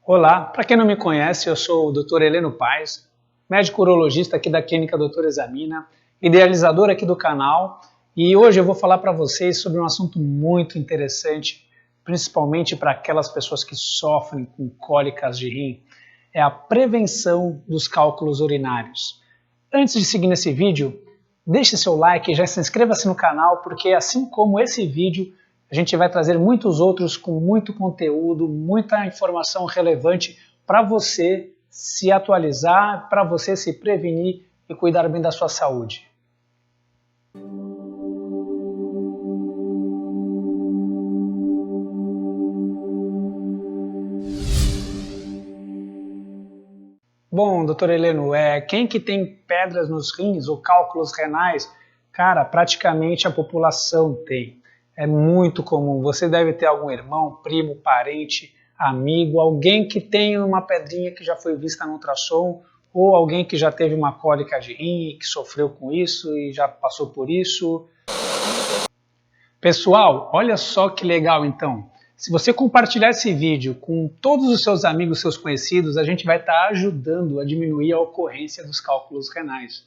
Olá, para quem não me conhece, eu sou o Dr. Heleno Paes, médico urologista aqui da Clínica Dr. Examina, idealizador aqui do canal, e hoje eu vou falar para vocês sobre um assunto muito interessante, principalmente para aquelas pessoas que sofrem com cólicas de rim, é a prevenção dos cálculos urinários. Antes de seguir nesse vídeo, deixe seu like e já se inscreva-se no canal, porque assim como esse vídeo, a gente vai trazer muitos outros com muito conteúdo, muita informação relevante para você se atualizar, para você se prevenir e cuidar bem da sua saúde. Bom, doutor Heleno, quem que tem pedras nos rins ou cálculos renais? Cara, praticamente a população tem. É muito comum. Você deve ter algum irmão, primo, parente, amigo, alguém que tem uma pedrinha que já foi vista no ultrassom, ou alguém que já teve uma cólica de rim, que sofreu com isso e já passou por isso. Pessoal, olha só que legal então. Se você compartilhar esse vídeo com todos os seus amigos, seus conhecidos, a gente vai estar ajudando a diminuir a ocorrência dos cálculos renais.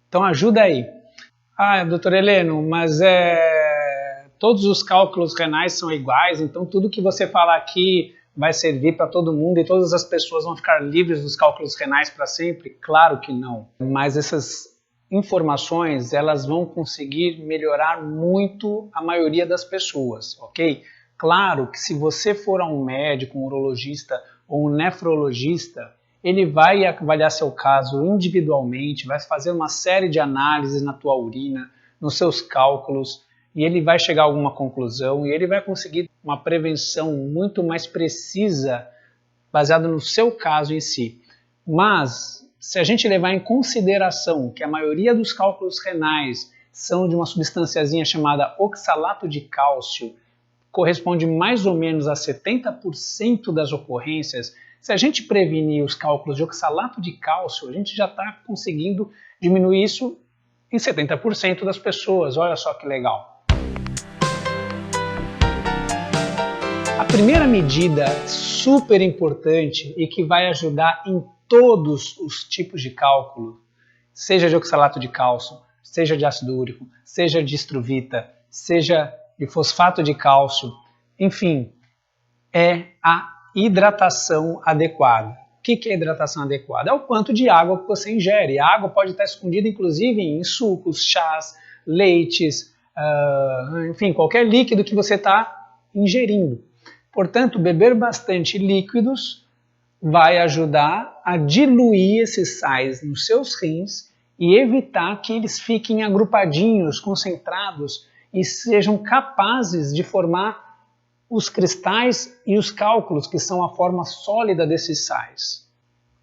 Então ajuda aí. Ah, doutor Heleno, mas todos os cálculos renais são iguais, então tudo que você falar aqui vai servir para todo mundo e todas as pessoas vão ficar livres dos cálculos renais para sempre? Claro que não. Mas essas informações, elas vão conseguir melhorar muito a maioria das pessoas, ok? Claro que se você for a um médico, um urologista ou um nefrologista, ele vai avaliar seu caso individualmente, vai fazer uma série de análises na tua urina, nos seus cálculos, e ele vai chegar a alguma conclusão e ele vai conseguir uma prevenção muito mais precisa baseada no seu caso em si. Mas se a gente levar em consideração que a maioria dos cálculos renais são de uma substânciazinha chamada oxalato de cálcio, corresponde mais ou menos a 70% das ocorrências, se a gente prevenir os cálculos de oxalato de cálcio, a gente já está conseguindo diminuir isso em 70% das pessoas. Olha só que legal. A primeira medida super importante e que vai ajudar em todos os tipos de cálculo, seja de oxalato de cálcio, seja de ácido úrico, seja de estruvita, seja de fosfato de cálcio, enfim, é a hidratação adequada. O que é hidratação adequada? É o quanto de água que você ingere. A água pode estar escondida, inclusive, em sucos, chás, leites, enfim, qualquer líquido que você está ingerindo. Portanto, beber bastante líquidos vai ajudar a diluir esses sais nos seus rins e evitar que eles fiquem agrupadinhos, concentrados e sejam capazes de formar os cristais e os cálculos, que são a forma sólida desses sais.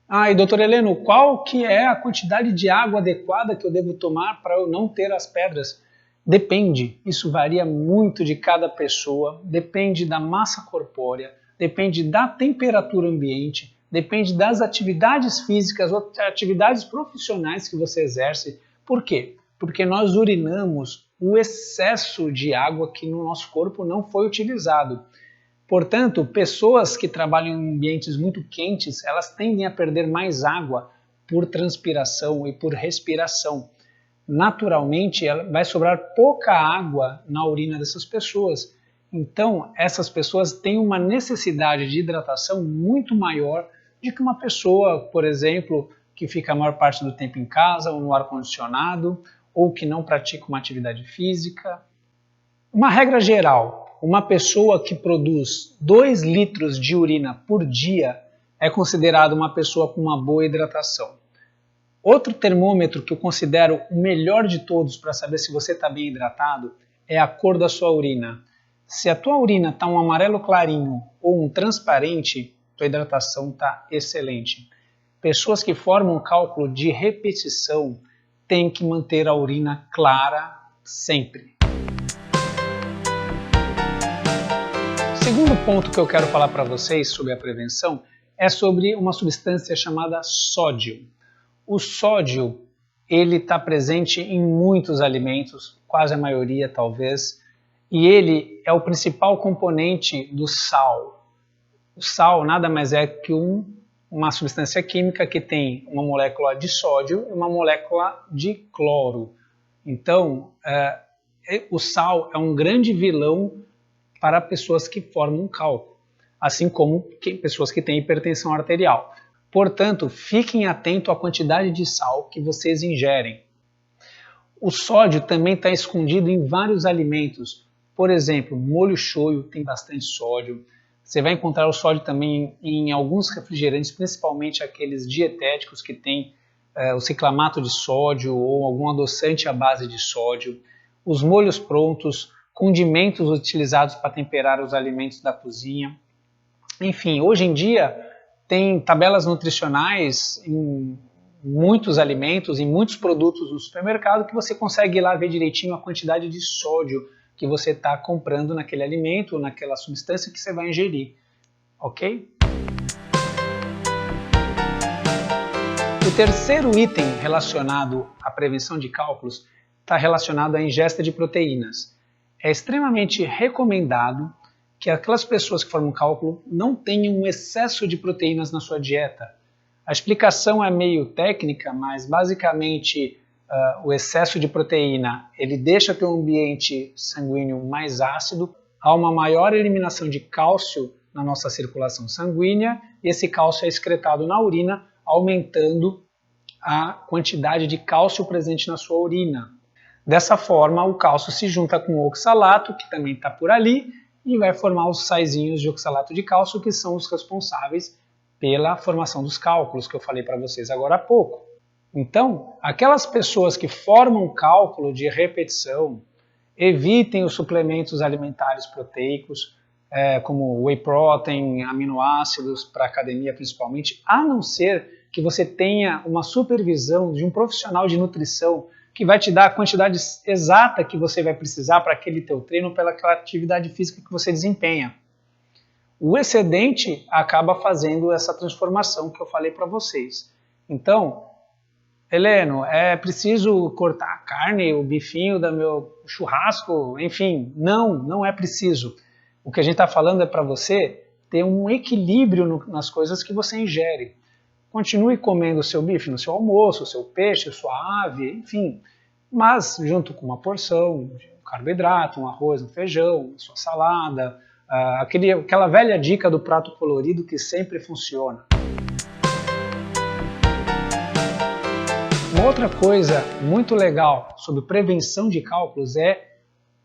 Ah, e doutor Heleno, qual que é a quantidade de água adequada que eu devo tomar para eu não ter as pedras? Depende, isso varia muito de cada pessoa, depende da massa corpórea, depende da temperatura ambiente, depende das atividades físicas ou atividades profissionais que você exerce. Por quê? Porque nós urinamos o excesso de água que no nosso corpo não foi utilizado. Portanto, pessoas que trabalham em ambientes muito quentes, elas tendem a perder mais água por transpiração e por respiração. Naturalmente, vai sobrar pouca água na urina dessas pessoas. Então, essas pessoas têm uma necessidade de hidratação muito maior do que uma pessoa, por exemplo, que fica a maior parte do tempo em casa ou no ar-condicionado, ou que não pratica uma atividade física. Uma regra geral, uma pessoa que produz 2 litros de urina por dia é considerada uma pessoa com uma boa hidratação. Outro termômetro que eu considero o melhor de todos para saber se você está bem hidratado é a cor da sua urina. Se a tua urina está um amarelo clarinho ou um transparente, tua hidratação está excelente. Pessoas que formam um cálculo de repetição têm que manter a urina clara sempre. O segundo ponto que eu quero falar para vocês sobre a prevenção é sobre uma substância chamada sódio. O sódio, ele está presente em muitos alimentos, quase a maioria talvez, e ele é o principal componente do sal. O sal nada mais é que uma substância química que tem uma molécula de sódio e uma molécula de cloro. Então, o sal é um grande vilão para pessoas que formam cálculo, assim como pessoas que têm hipertensão arterial. Portanto, fiquem atentos à quantidade de sal que vocês ingerem. O sódio também está escondido em vários alimentos. Por exemplo, molho shoyu tem bastante sódio. Você vai encontrar o sódio também em alguns refrigerantes, principalmente aqueles dietéticos que têm o ciclamato de sódio ou algum adoçante à base de sódio. Os molhos prontos, condimentos utilizados para temperar os alimentos da cozinha. Enfim, hoje em dia tem tabelas nutricionais em muitos alimentos, em muitos produtos no supermercado, que você consegue ir lá ver direitinho a quantidade de sódio que você está comprando naquele alimento, naquela substância que você vai ingerir, ok? O terceiro item relacionado à prevenção de cálculos está relacionado à ingesta de proteínas. É extremamente recomendado que aquelas pessoas que formam cálculo não tenham um excesso de proteínas na sua dieta. A explicação é meio técnica, mas basicamente o excesso de proteína ele deixa teu ambiente sanguíneo mais ácido, há uma maior eliminação de cálcio na nossa circulação sanguínea e esse cálcio é excretado na urina, aumentando a quantidade de cálcio presente na sua urina. Dessa forma, o cálcio se junta com o oxalato, que também está por ali, e vai formar os saizinhos de oxalato de cálcio, que são os responsáveis pela formação dos cálculos, que eu falei para vocês agora há pouco. Então, aquelas pessoas que formam cálculo de repetição, evitem os suplementos alimentares proteicos, como whey protein, aminoácidos, para academia principalmente, a não ser que você tenha uma supervisão de um profissional de nutrição que vai te dar a quantidade exata que você vai precisar para aquele teu treino, pela aquela atividade física que você desempenha. O excedente acaba fazendo essa transformação que eu falei para vocês. Então, Heleno, é preciso cortar a carne, o bifinho do meu churrasco, enfim, não é preciso. O que a gente está falando é para você ter um equilíbrio nas coisas que você ingere. Continue comendo o seu bife no seu almoço, o seu peixe, a sua ave, enfim, mas junto com uma porção de carboidrato, um arroz, um feijão, sua salada, aquela velha dica do prato colorido que sempre funciona. Uma outra coisa muito legal sobre prevenção de cálculos é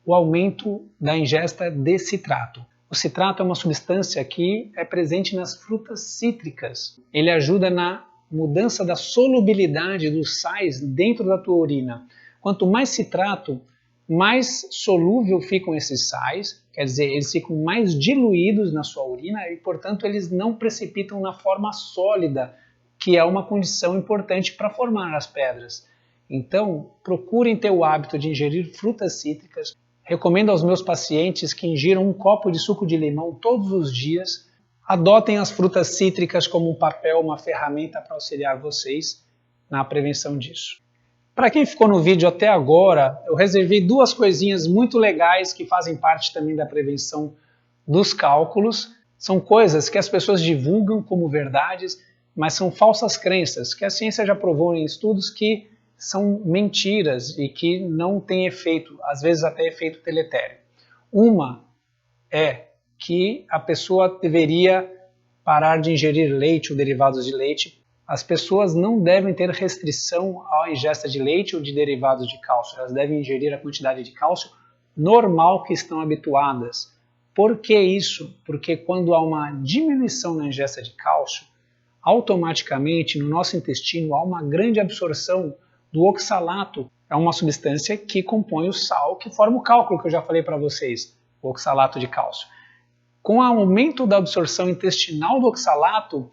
o aumento da ingesta de citrato. O citrato é uma substância que é presente nas frutas cítricas. Ele ajuda na mudança da solubilidade dos sais dentro da tua urina. Quanto mais citrato, mais solúvel ficam esses sais, quer dizer, eles ficam mais diluídos na sua urina e, portanto, eles não precipitam na forma sólida, que é uma condição importante para formar as pedras. Então, procurem ter o hábito de ingerir frutas cítricas. Recomendo aos meus pacientes que ingiram um copo de suco de limão todos os dias. Adotem as frutas cítricas como um papel, uma ferramenta para auxiliar vocês na prevenção disso. Para quem ficou no vídeo até agora, eu reservei duas coisinhas muito legais que fazem parte também da prevenção dos cálculos. São coisas que as pessoas divulgam como verdades, mas são falsas crenças, que a ciência já provou em estudos que são mentiras e que não têm efeito, às vezes até efeito deletério. Uma é que a pessoa deveria parar de ingerir leite ou derivados de leite. As pessoas não devem ter restrição à ingesta de leite ou de derivados de cálcio. Elas devem ingerir a quantidade de cálcio normal que estão habituadas. Por que isso? Porque quando há uma diminuição na ingesta de cálcio, automaticamente no nosso intestino há uma grande absorção do oxalato. É uma substância que compõe o sal que forma o cálculo que eu já falei para vocês, o oxalato de cálcio. Com o aumento da absorção intestinal do oxalato,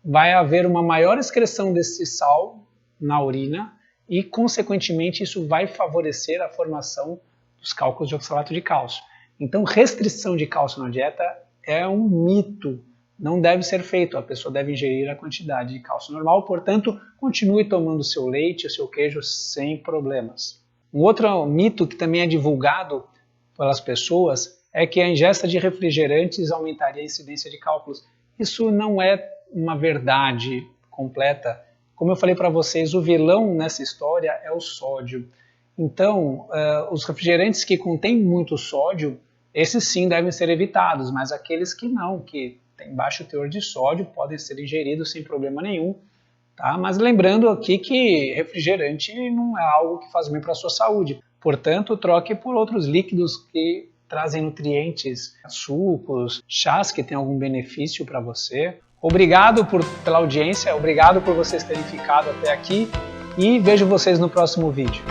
vai haver uma maior excreção desse sal na urina e, consequentemente, isso vai favorecer a formação dos cálculos de oxalato de cálcio. Então, restrição de cálcio na dieta é um mito. Não deve ser feito, a pessoa deve ingerir a quantidade de cálcio normal, portanto, continue tomando o seu leite, o seu queijo sem problemas. Um outro mito que também é divulgado pelas pessoas é que a ingesta de refrigerantes aumentaria a incidência de cálculos. Isso não é uma verdade completa. Como eu falei para vocês, o vilão nessa história é o sódio. Então, os refrigerantes que contêm muito sódio, esses sim devem ser evitados, mas aqueles que não, que têm baixo teor de sódio, podem ser ingeridos sem problema nenhum. Tá? Mas lembrando aqui que refrigerante não é algo que faz bem para a sua saúde. Portanto, troque por outros líquidos que trazem nutrientes, sucos, chás que têm algum benefício para você. Obrigado pela audiência, obrigado por vocês terem ficado até aqui e vejo vocês no próximo vídeo.